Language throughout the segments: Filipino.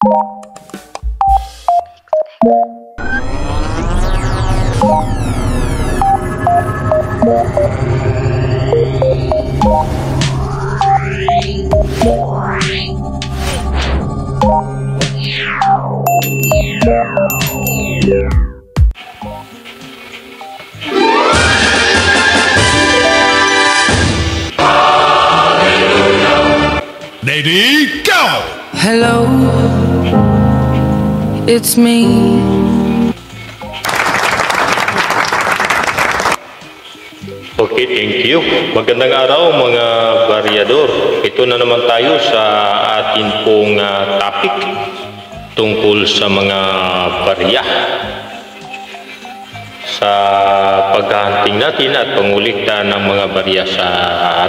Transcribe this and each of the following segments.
Lady, go! Hello, it's me. Okay, thank you. Magandang araw mga baryador. Ito na naman tayo sa atin pong topic tungkol sa mga barya. Sa paghahunting natin at pangulikta ng mga barya sa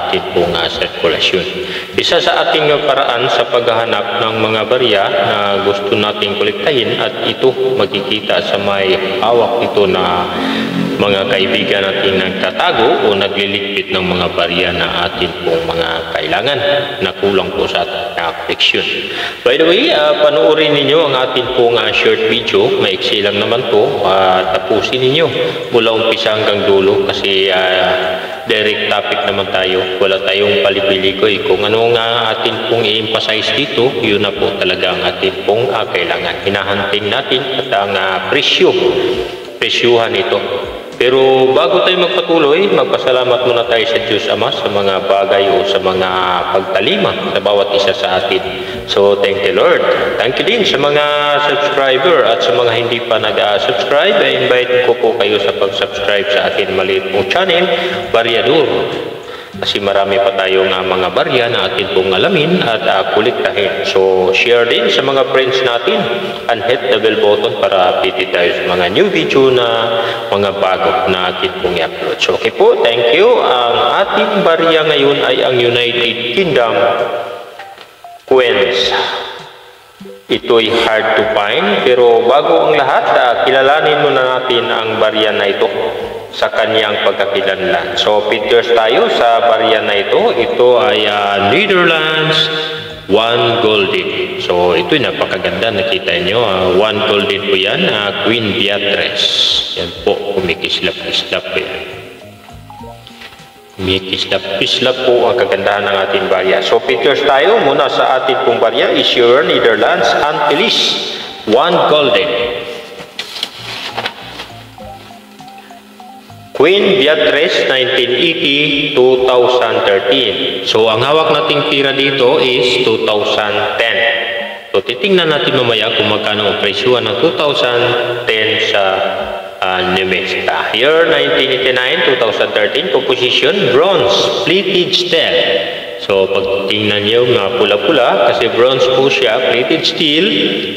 atin pong sirkulasyon. Isa sa ating paraan sa paghahanap ng mga barya na gusto nating kolektahin at ito makikita sa may hawak ito na mga kaibigan natin nagtatago o nagliligpit ng mga barya na atin pong mga kailangan na kulang po sa ating koleksyon. By the way, panoorin ninyo ang atin pong short video. Maiksi lang naman to. Tapusin ninyo mula umpisa hanggang dulo kasi direct topic naman tayo. Wala tayong palipilikoy. Kung ano nga atin pong i-emphasize dito, yun na po talaga ang atin pong kailangan. Hinahunting natin at ang presyuhan ito. Pero bago tayo magpatuloy, magpasalamat muna tayo sa Diyos Ama sa mga bagay o sa mga pagtalima sa bawat isa sa atin. So, thank you Lord. Thank you din sa mga subscriber at sa mga hindi pa nag-subscribe. I-invite ko po kayo sa pag-subscribe sa atin maliit pong channel, Baryador. Kasi marami pa tayong mga barya na atin pong alamin at kolektahin. So, share din sa mga friends natin and hit the bell button para update tayo sa mga new video na mga bago na atin pong i-upload. So, okay po, thank you. Ang ating barya ngayon ay ang United Kingdom Queens. Ito'y hard to find, pero bago ang lahat, kilalanin muna natin ang barya na ito sa kanyang pagkakilanlan. So, pictures tayo sa barya na ito. Ito ay Netherlands 1 Golden. So, ito'y napakaganda. Nakita nyo, 1 Golden po yan. Queen Beatrice. Yan po, kumikislap-kislap yan. Kumikislap-kislap po ang kagandahan ng ating barya. So, pictures tayo muna sa ating pong barya. Is your Netherlands Antilles 1 Golden. Queen Beatrice 1980-2013. So, ang hawak nating tira dito is 2010. So, titingnan natin mamaya kung magkano ang presyuhan ng 2010 sa Nemesta. Year 1989-2013, composition bronze, plated steel. So, pag tingnan nyo nga pula-pula, kasi bronze po siya, plated steel,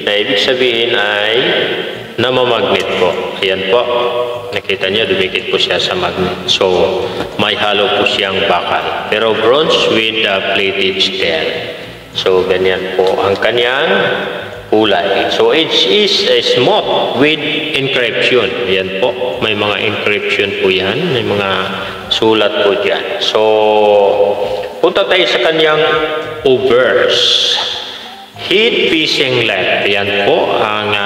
na ibig sabihin ay namamagnet po. Ayan po. Nakita niyo, dumikit po siya sa magnet. So, may halo po siyang bakal. Pero bronze with plated steel. So, ganyan po ang kanyang kulay. So, it is a smooth with encryption. Ayan po. May mga encryption po yan. May mga sulat po dyan. So, punta tayo sa kanyang obverse. Heat facing left. Ayan po ang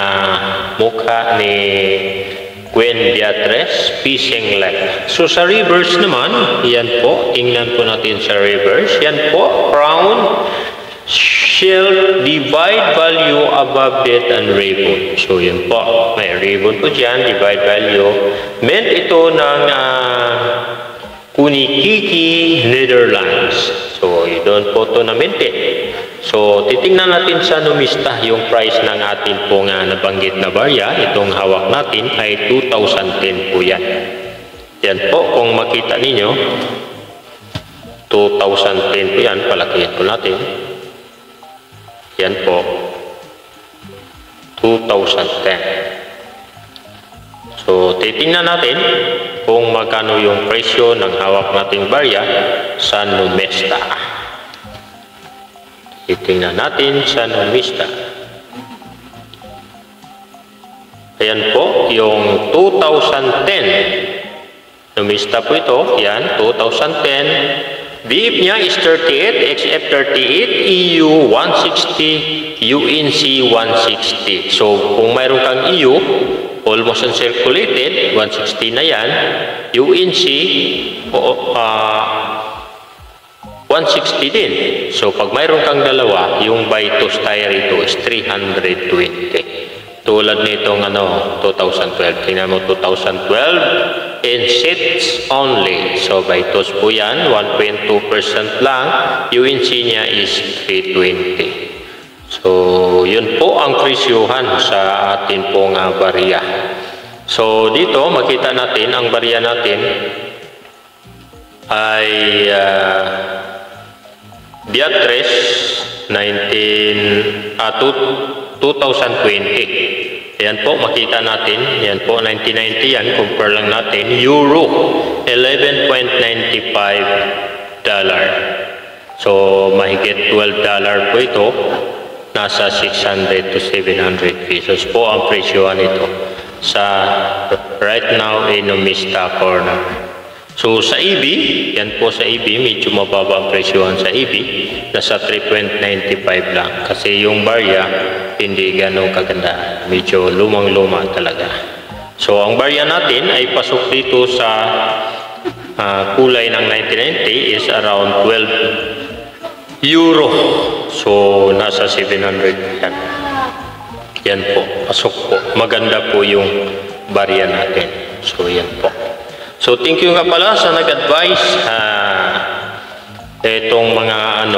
mukha ni Queen Beatrice, facing left. So sa reverse naman, yan po, tingnan po natin sa reverse. Yan po, crown, shield, divide value above date and ribbon. So yan po, may ribbon po dyan, divide value. Meant ito ng Kunikiki, Netherlands. So doon po ito na maintain. So, titingnan natin sa numista yung price ng atin pong nabanggit na barya. Itong hawak natin ay 2010 po yan. Yan po, kung makita ninyo, 2010 po yan. Palakihan po natin. Yan po, 2010. So, titingnan natin kung magkano yung presyo ng hawak nating barya sa numista. Titingnan natin sa numista. Ayan po, yung 2010. Numista po ito. Yan, 2010. BF niya is 38, XF 38, EU 160, UNC 160. So, kung mayroon kang EU, almost uncirculated, 160 na yan. UNC, 160 din. So, pag mayroon kang dalawa, yung Vitos tayo rito is 320. Tulad nitong 2012. Tingnan mo, 2012 in seats only. So, Vitos po yan, 1.2% lang. UNC niya is 320. So, yun po ang presyuhan sa atin pong barya. So, dito makita natin, ang barya natin ay Beatrice 2020. Yan po, makita natin. Yan po, 1990 yan. Compare lang natin. Euro, $11.95. So, mahigit $12 po ito. Nasa 600 to 700 pesos po ang presyohan nito sa right now Inumista corner. So sa EB, yan po sa EB, medyo mababa ang presyohan sa EB, nasa 3.95 lang. Kasi yung barya, hindi ganun kaganda. Medyo lumang-luma talaga. So ang barya natin ay pasok dito sa kulay ng 1990 is around 12 euro. So nasa 700 yan. Yan po, pasok po. Maganda po yung barya natin. So yan po. So, thank you nga pala sa nag-advise itong mga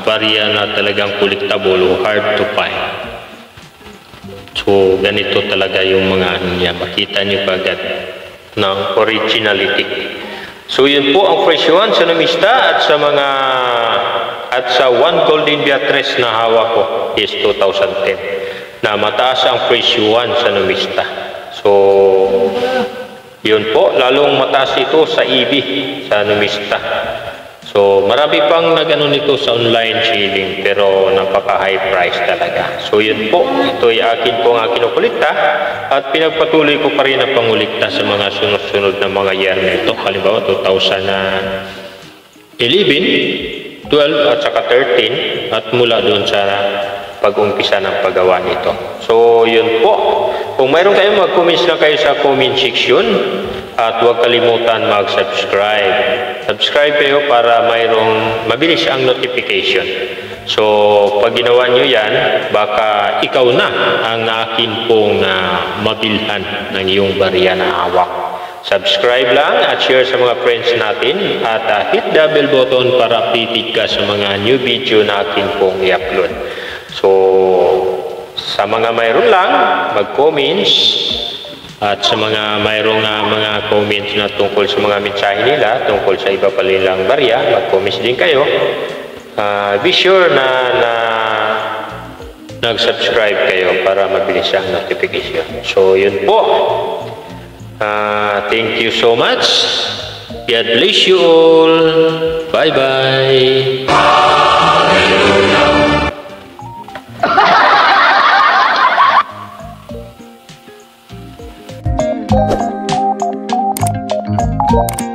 barya na talagang collectible o hard to find. So, ganito talaga yung mga niya. Makita niyo agad ng originality. So, yun po ang presyohan sa Numista at sa one golden Beatrice na hawak ko is 2010 na mataas ang presyohan sa Numista. So, yun po, lalong mataas ito sa EB, sa Numista. So, marami pang nagano nito sa online selling, pero napaka-high price talaga. So, yun po, ito ay akin po ang kinukulikta at pinagpatuloy ko pa rin ang pangulikta sa mga sunod-sunod na mga year nito. Halimbawa, 2011, 12 at saka 13 at mula doon sa pag-umpisa ng paggawa nito. So, yun po. Kung mayroon kayo, mag-comments na kayo sa comment section at huwag kalimutan mag-subscribe. Subscribe kayo para mayroong mabilis ang notification. So, pag ginawa nyo yan, baka ikaw na ang akin pong mabilhan ng iyong barya na hawak. Subscribe lang at share sa mga friends natin at hit the bell button para updated ka sa mga new video na akin pong i-upload. So, sa mga mayroon lang, mag-comments at sa mga mayroong mga comments na tungkol sa mga mensahe nila, tungkol sa iba pa nilang barya, mag-comments din kayo. Be sure na nag-subscribe kayo para mabilis ang notification. So, yun po. Thank you so much. God bless you all. Bye-bye. Hallelujah. Thank you.